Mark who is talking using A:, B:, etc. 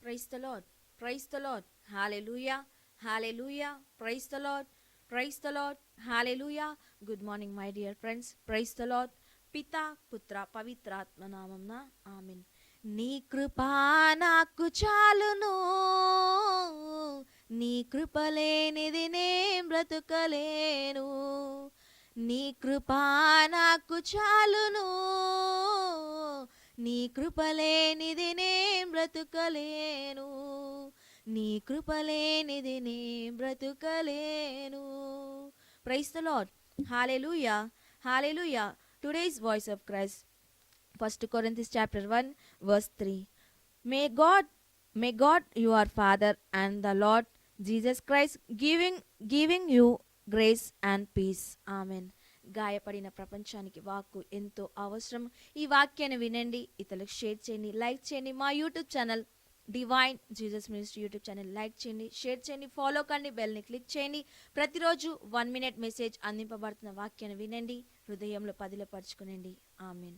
A: Praise the lord, praise the lord, hallelujah, hallelujah, praise the lord, praise the lord, hallelujah. Good morning my dear friends, praise the lord. పితా పుత్ర పవిత్రాత్మ నామమున ఆమేన్. నీ కృప నాకు చాలును, నీ కృప లేనిది నే బ్రతుకలేను. నీ కృప నాకు చాలును, నీ కృప లేనిది నే బ్రతుకలేను. నీ కృప లేనిది నే బ్రతుకలేను. Praise the lord, hallelujah, hallelujah. Today's voice of Christ, 1 Corinthians chapter 1 verse 3. May God your Father and the Lord Jesus Christ giving you grace and peace. Amen. గాయపడిన ప్రపంచానికి వాక్కు ఎంతో అవసరం. ఈ వాక్యాన్ని వినండి, ఇతరులకు షేర్ చేయండి, లైక్ చేయండి. మా YouTube channel divine Jesus ministry YouTube channel like చేయండి, షేర్ చేయండి, ఫాలో కండి, బెల్ని క్లిక్ చేయండి. ప్రతిరోజు 1 minute మెసేజ్ అందింపబడుతున్న వాక్యాన్ని వినండి, హృదయంలో పదిలపరచుకునండి. ఆమేన్.